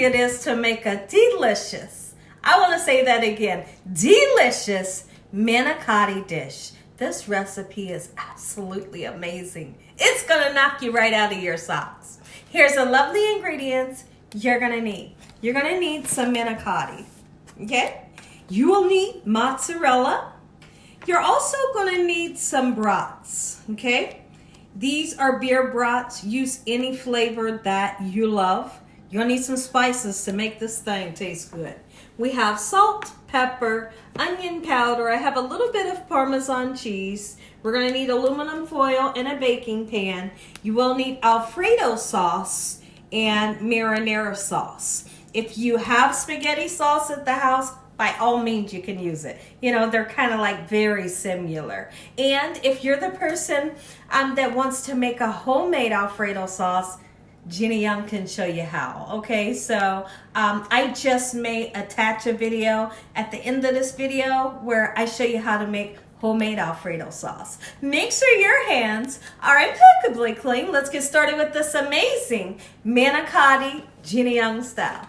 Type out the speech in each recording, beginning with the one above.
it is to make a delicious, I want to say that again, delicious manicotti dish. This recipe is absolutely amazing. It's going to knock you right out of your socks. Here's the lovely ingredients you're going to need. You're going to need some manicotti, okay? You will need mozzarella. You're also going to need some brats, okay? These are beer brats. Use any flavor that you love. You're going to need some spices to make this thing taste good. We have salt, pepper, onion powder. I have a little bit of parmesan cheese. We're going to need aluminum foil and a baking pan. You will need Alfredo sauce and marinara sauce. If you have spaghetti sauce at the house, by all means, you can use it. You know, they're kind of like very similar. And if you're the person that wants to make a homemade Alfredo sauce, Gina Young can show you how. Okay, so I just may attach a video at the end of this video where I show you how to make homemade Alfredo sauce. Make sure your hands are impeccably clean. Let's get started with this amazing manicotti Gina Young style.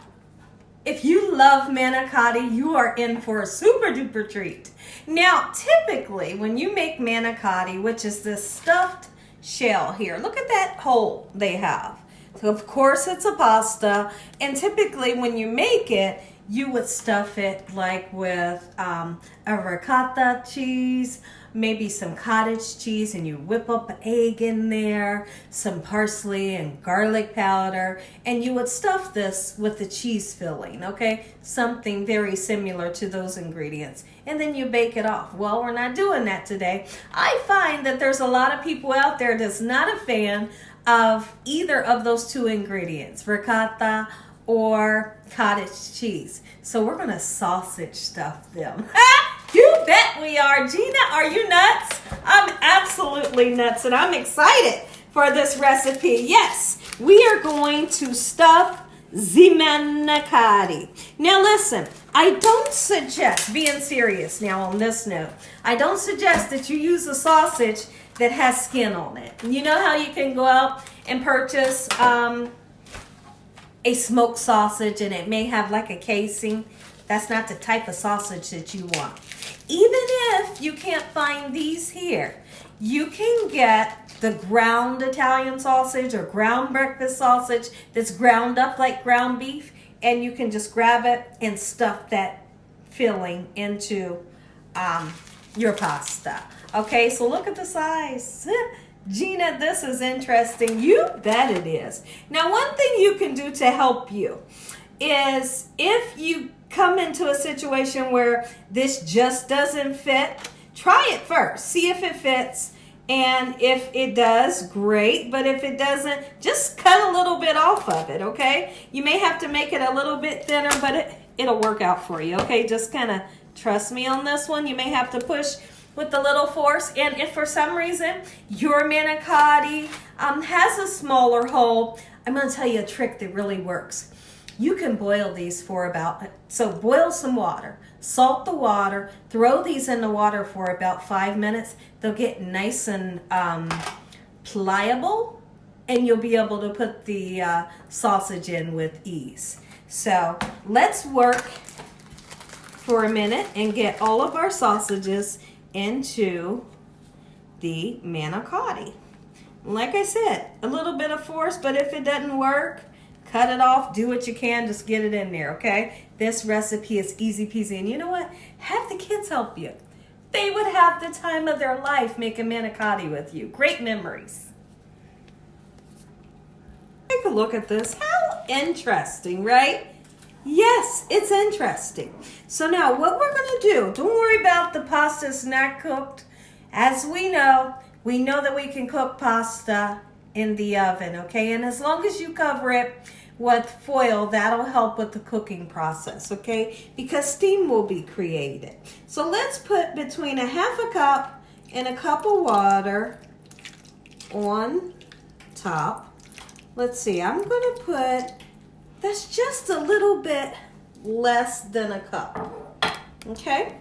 If you love manicotti, you are in for a super duper treat. Now, typically when you make manicotti, which is this stuffed shell here, look at that hole they have. So of course it's a pasta, and typically when you make it, you would stuff it like with a ricotta cheese, maybe some cottage cheese, and you whip up an egg in there, some parsley and garlic powder, and you would stuff this with the cheese filling, okay? Something very similar to those ingredients. And then you bake it off. Well, we're not doing that today. I find that there's a lot of people out there that's not a fan of either of those two ingredients, ricotta or cottage cheese. So we're gonna sausage stuff them. You bet we are. Gina, are you nuts? I'm absolutely nuts, and I'm excited for this recipe. Yes, we are going to stuff the manicotti. Now listen, I don't suggest, being serious now on this note, I don't suggest that you use a sausage that has skin on it. You know how you can go out and purchase a smoked sausage and it may have like a casing? That's not the type of sausage that you want. Even if you can't find these here, you can get the ground Italian sausage or ground breakfast sausage that's ground up like ground beef, and you can just grab it and stuff that filling into your pasta. Okay, so look at the size. Gina, this is interesting. You bet it is. Now, one thing you can do to help you is if you come into a situation where this just doesn't fit, try it first. See if it fits. And if it does, great. But if it doesn't, just cut a little bit off of it, okay? You may have to make it a little bit thinner, but it'll work out for you, okay? Just kind of trust me on this one. You may have to push with a little force. And if for some reason your manicotti has a smaller hole, I'm going to tell you a trick that really works. You can boil these for so boil some water, salt the water, throw these in the water for about 5 minutes. They'll get nice and pliable, and you'll be able to put the sausage in with ease. So let's work for a minute and get all of our sausages into the manicotti. Like I said, a little bit of force, but if it doesn't work, cut it off, do what you can, just get it in there, okay? This recipe is easy peasy. And you know what? Have the kids help you. They would have the time of their life making manicotti with you. Great memories. Take a look at this. How interesting, right? Yes, it's interesting. So now what we're going to do, don't worry about the pasta's not cooked. As we know that we can cook pasta in the oven, okay? And as long as you cover it with foil, that'll help with the cooking process, okay? Because steam will be created. So let's put between a half a cup and a cup of water on top. Let's see, I'm going to put, that's just a little bit less than a cup, okay?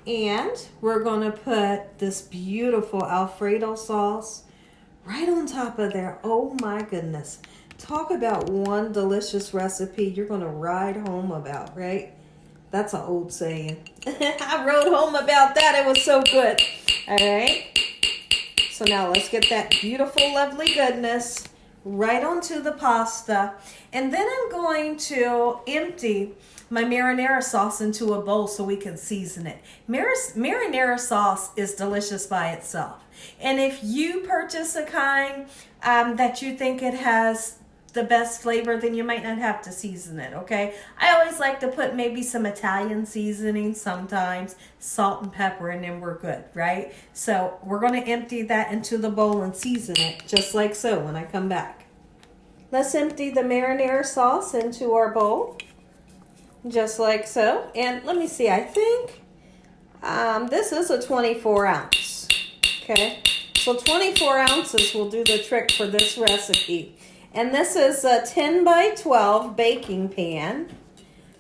And we're going to put this beautiful Alfredo sauce right on top of there. Oh my goodness. Talk about one delicious recipe you're going to ride home about, right? That's an old saying. I rode home about that. It was so good. All right. So now let's get that beautiful, lovely goodness right onto the pasta. And then I'm going to empty my marinara sauce into a bowl so we can season it. Marinara sauce is delicious by itself. And if you purchase a kind that you think it has the best flavor, then you might not have to season it, okay? I always like to put maybe some Italian seasoning sometimes, salt and pepper, and then we're good, right? So we're going to empty that into the bowl and season it just like so when I come back. Let's empty the marinara sauce into our bowl just like so. And let me see, I think this is a 24 ounce, okay? So 24 ounces will do the trick for this recipe. And this is a 10 by 12 baking pan,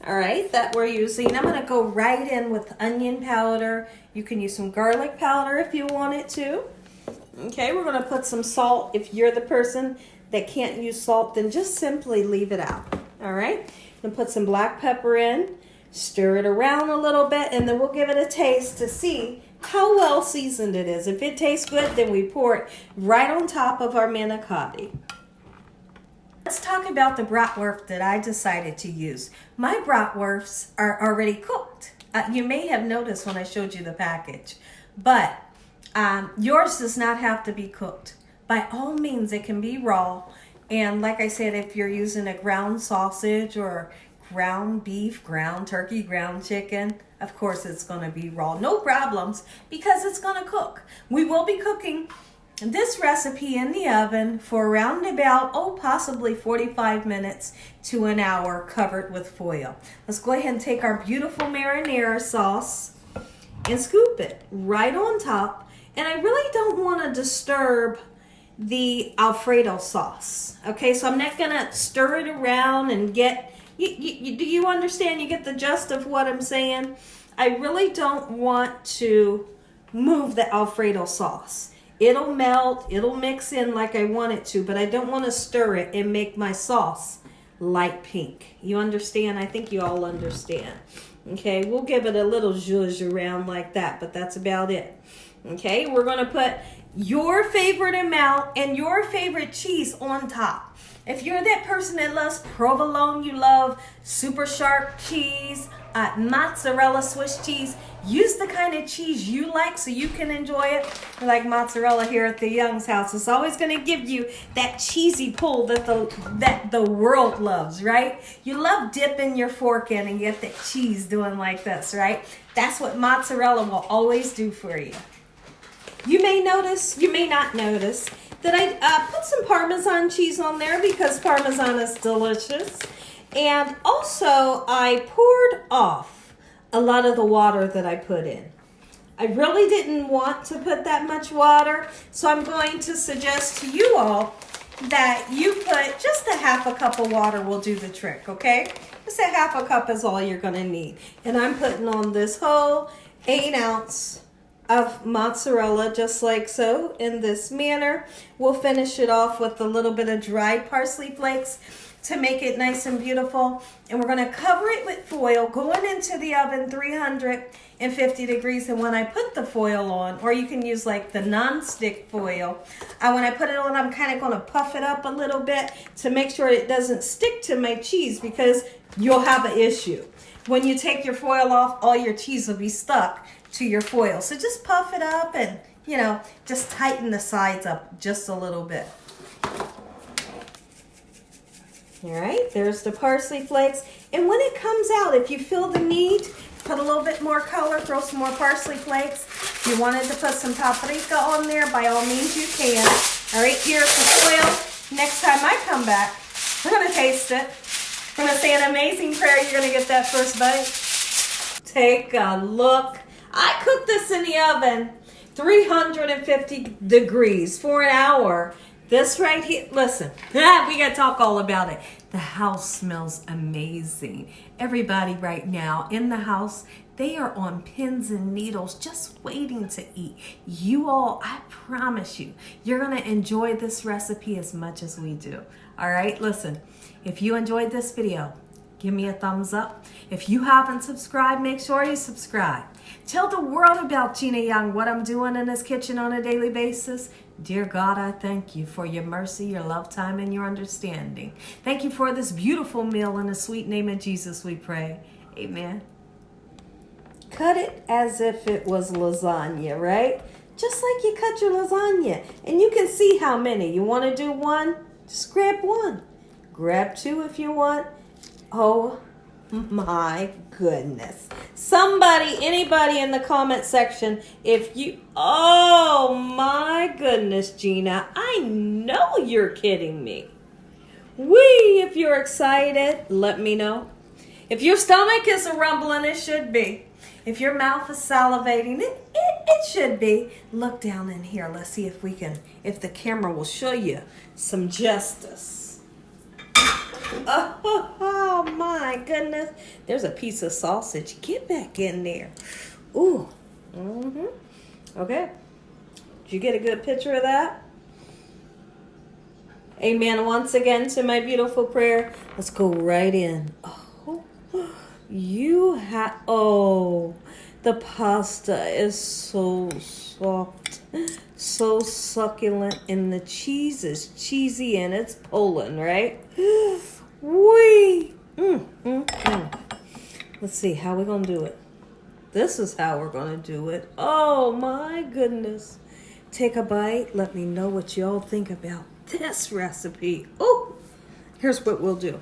all right, that we're using. I'm going to go right in with onion powder. You can use some garlic powder if you want it to. Okay, we're going to put some salt. If you're the person that can't use salt, then just simply leave it out, all right? And put some black pepper in, stir it around a little bit, and then we'll give it a taste to see how well seasoned it is. If it tastes good, then we pour it right on top of our manicotti. Let's talk about the bratwurst that I decided to use. My bratwursts are already cooked. You may have noticed when I showed you the package, but yours does not have to be cooked. By all means, it can be raw. And like I said, if you're using a ground sausage or ground beef, ground turkey, ground chicken, of course it's going to be raw. No problems, because it's going to cook. We will be cooking this recipe in the oven for around about, possibly 45 minutes to an hour, covered with foil. Let's go ahead and take our beautiful marinara sauce and scoop it right on top. And I really don't want to disturb the Alfredo sauce. Okay, so I'm not going to stir it around and get, do you understand? You get the gist of what I'm saying? I really don't want to move the Alfredo sauce. It'll melt, it'll mix in like I want it to, but I don't want to stir it and make my sauce light pink. You understand? I think you all understand. Okay, we'll give it a little zhuzh around like that, but that's about it. Okay, we're going to put your favorite amount and your favorite cheese on top. If you're that person that loves provolone, you love super sharp cheese, mozzarella Swiss cheese, use the kind of cheese you like so you can enjoy it. Like mozzarella here at the Young's house, it's always going to give you that cheesy pull that the world loves, right? You love dipping your fork in and get that cheese doing like this, right? That's what mozzarella will always do for you. You may notice, you may not notice, that I put some Parmesan cheese on there because Parmesan is delicious. And also, I poured off a lot of the water that I put in. I really didn't want to put that much water, so I'm going to suggest to you all that you put just a half a cup of water will do the trick, okay? Just a half a cup is all you're going to need. And I'm putting on this whole 8 ounce of mozzarella just like so in this manner. We'll finish it off with a little bit of dried parsley flakes to make it nice and beautiful. And we're going to cover it with foil, going into the oven 350 degrees. And when I put the foil on, or you can use like the non-stick foil, when I put it on, I'm kind of going to puff it up a little bit to make sure it doesn't stick to my cheese, because you'll have an issue. When you take your foil off, all your cheese will be stuck to your foil. So just puff it up and, you know, just tighten the sides up just a little bit. All right, there's the parsley flakes. And when it comes out, if you feel the need, put a little bit more color, throw some more parsley flakes. If you wanted to put some paprika on there, by all means you can. All right, here's the foil. Next time I come back, we're gonna taste it. I'm gonna say an amazing prayer. You're gonna get that first bite. Take a look. I cooked this in the oven, 350 degrees for an hour. This right here, listen, we gotta talk all about it. The house smells amazing. Everybody right now in the house, they are on pins and needles just waiting to eat. You all, I promise you, you're going to enjoy this recipe as much as we do. All right, listen, if you enjoyed this video, give me a thumbs up. If you haven't subscribed, make sure you subscribe. Tell the world about Gina Young, what I'm doing in this kitchen on a daily basis. Dear God, I thank you for your mercy, your love time, and your understanding. Thank you for this beautiful meal. In the sweet name of Jesus we pray. Amen. Cut it as if it was lasagna, right? Just like you cut your lasagna. And you can see how many. You want to do one? Just grab one. Grab two if you want. Oh my goodness. Somebody, anybody in the comment section, if you, oh my goodness, Gina, I know you're kidding me. If you're excited, let me know. If your stomach is a rumbling, it should be. If your mouth is salivating, it should be. Look down in here. Let's see if we can, if the camera will show you some justice. Oh my goodness. There's a piece of sausage. Get back in there. Ooh. Okay. Did you get a good picture of that? Amen. Once again to my beautiful prayer. Let's go right in. Oh, the pasta is so soft, so succulent, and the cheese is cheesy, and it's Poland, right? Let's see how we're gonna do it. This is how we're gonna do it. Oh my goodness. Take a bite. Let me know what y'all think about this recipe. Oh, here's what we'll do.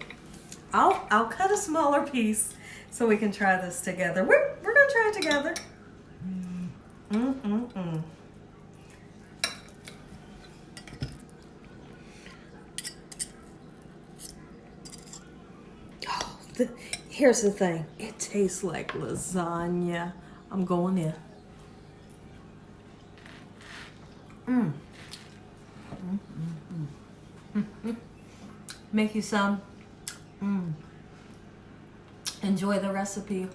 I'll cut a smaller piece so we can try this together. We're gonna try it together. Here's the thing. It tastes like lasagna. I'm going in. Make you some. Enjoy the recipe.